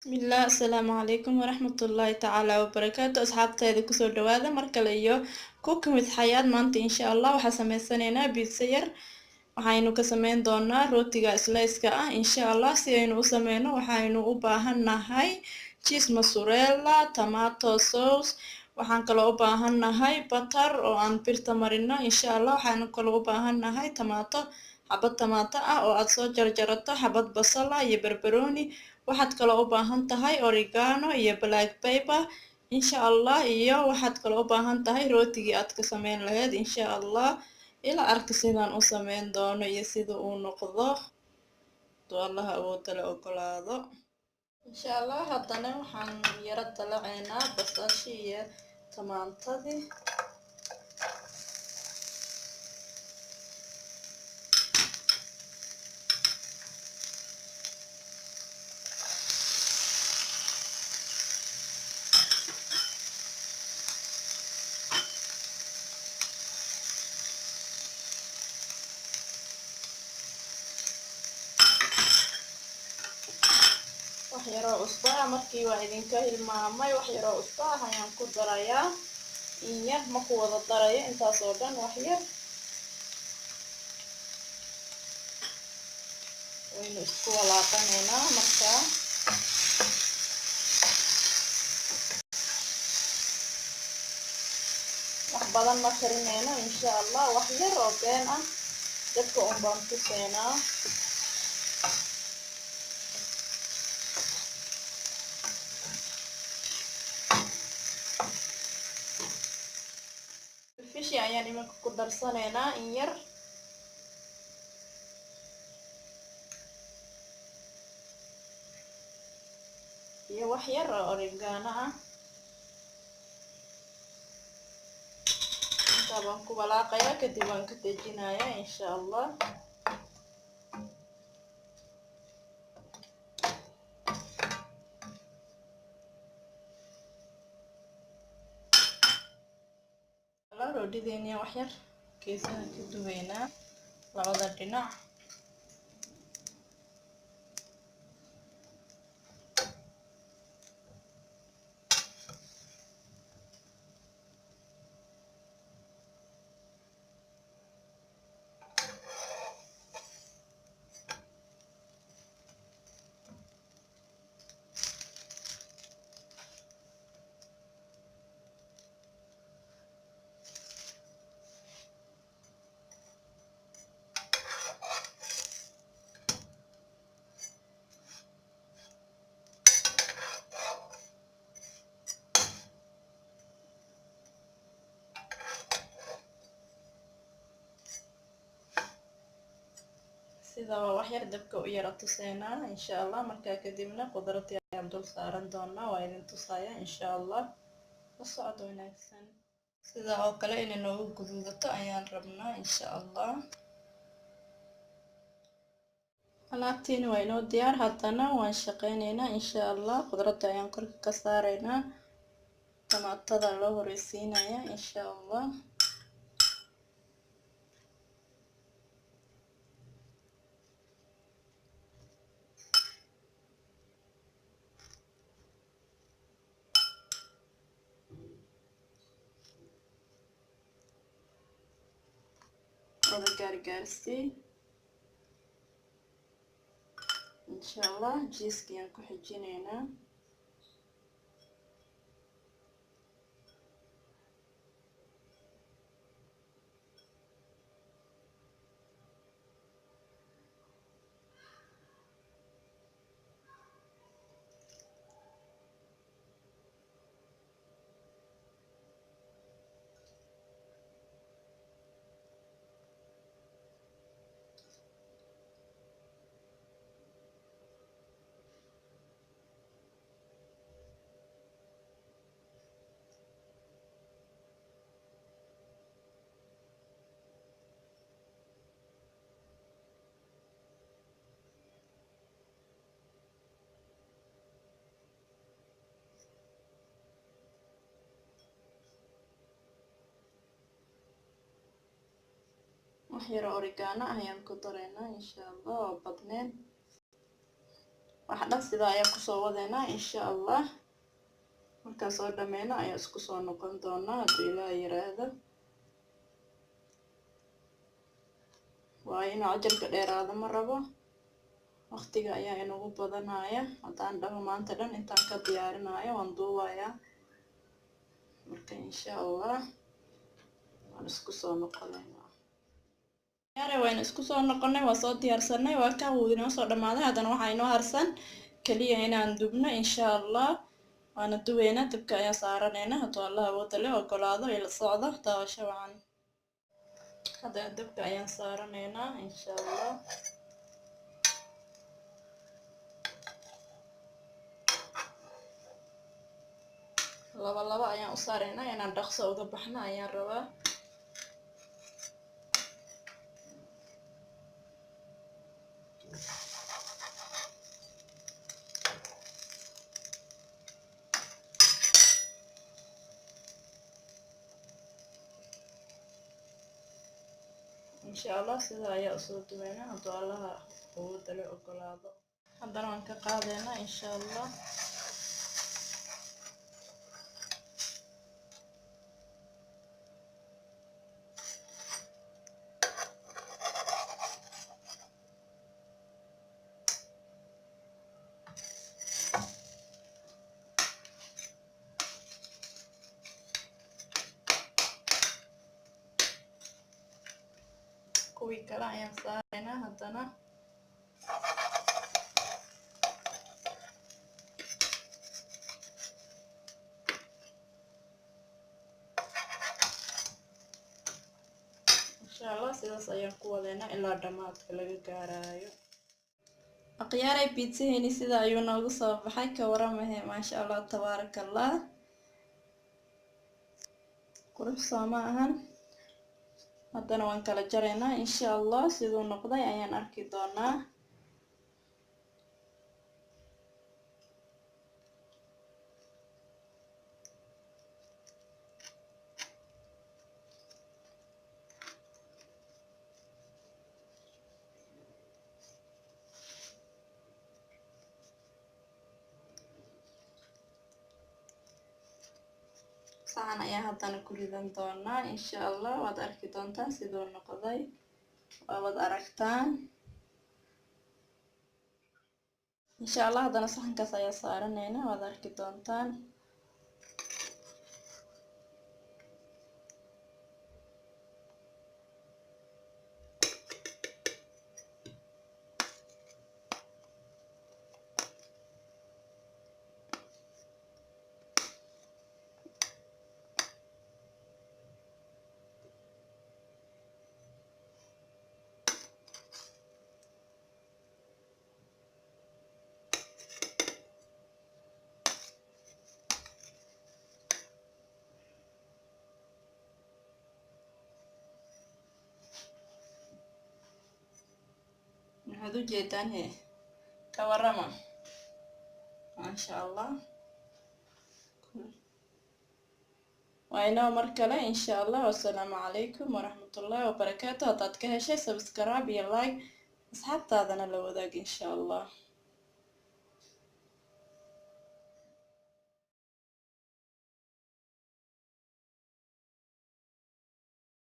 بسم الله السلام عليكم ورحمة الله تعالى وبركاته أصحابتي كسو دوادا مركل iyo ku kamid xayaad maanta insha Allah waxaa sameysanaynaa pizza yar waxaynu ka sameyn doonaa rootiga slice-ka ah insha Allah si aynu u sameyno waxaynu u baahannahay cheese mozzarella tomato sauce waxaan kaloo u baahannahay butter oo aan birta marino insha Allah waxaanu kaloo u baahannahay tomato xabad tomato ah oo aad soo jarjarato xabad basal ah iyo barbarooni waxaad kaloo u baahan tahay oregano iyo black pepper insha Allah iyo waxaad kaloo u baahan tahay rootigii aad ka sameyn lahayd insha Allah ila arka sidaan u sameyn doono iyo sida uu noqdo doo Allah awoodda la ogolaado insha Allah haddana waxaan yara dalacaynaa basasha iyo tamaantadii wax yaroo cusbo ah markii waa idinka hilmaamay wax yaroo cusbo ah ayaan ku darayaa in yar ma ku wada darayo intaas oo dhan wax yar waynu isku walaaqanaynaa markaa wax badan ma karinayno insha Allah wax yar oo been ah dadka un baan tusaynaa fishi ayaan iminka ku darsanaynaa in yar iyo wax yar oo oregano ah intaa baan ku walaaqayaa kadib waan ka dejinayaa insha Allah roodhideena wax yar geesaha ka duweynaa labada dhinac sida wax yar dabka u yara tuseynaa insha Allah markaa kadibna khudradii ayaan dul saaran doonaa waa idin tusaaya insha Allah la socod wanaagsan sida oo kale inay noogu guduudato ayaan rabnaa insha Allah alaabtiina waa inoo diyaar haddana waan shaqeynaynaa insha Allah khudradda ayaan korka ka saaraynaa tamaatada loo horeysiinayaa insha Allah wada gaargaarsii insha Allah jiiskii aan ku xijinaynaa wax yar oregano ayaan ku daraynaa insha Allah oo badneen wax dhan sidaa ayaan kusoo wadeynaa insha allah. Markaan soo dhameyno ayaan isku soo noqon doonaa haddii Ilaahay yiraahdo. waa inuu cajalka dheeraado ma rabo, waqtiga ayaa inagu badanaya. haddaan dhaho maanta dhan intaan ka diyaarinayo waan duubayaa. marka insha allah waan isku soo noqonaynaa. waan isku soo noqonay, waa soo diyaarsanay, waa ka wuu inoo soo dhamaaday. haddana waxaa inoo harsan kaliya inaan dubno insha allah. waana duweynaa, dabka ayaa saaraneynaa hadduu allah awoodda leh ogolaado ila socdo daawasho wacan. haddana dabka ayaan saaraneynaa insha allah. laba ayaan u saareynaa inaan dhaqso uga baxno ayaan rabaa. insha allah sidaa ayaa usoo duweynaa hadduu allaha awoodda leh ogolaado. haddana waan ka qaadeynaa insha allah. kuwii kale ayaan saaraynaa haddana. insha allah sidaas ayaan ku wadeynaa ilaa dhamaadka laga gaarayo. aqyaaray biitsahayni sida ayuu noogu soo baxay, ka waramahe maasha allah tabaaraka allah. qurux soo ma ahan. haddana waan kala jaraynaa insha allah. siduu noqday ayaan arki doonaa. saxan ayaa haddana ku ridan doonaa insha allah. waad arki doontaan siduu noqday, waad aragtaan insha allah. haddana saxankaas ayaa saaraneynaa, waad arki doontaan. maxaad u jeedaan he ka warama maasha allah. waa inoo mar kale insha allah. wassalaamu calaykum waraxmatullaahi wabarakaatu. haddaad ka heshay subscribe iyo like, asxaabtaadana la wadaag insha allah.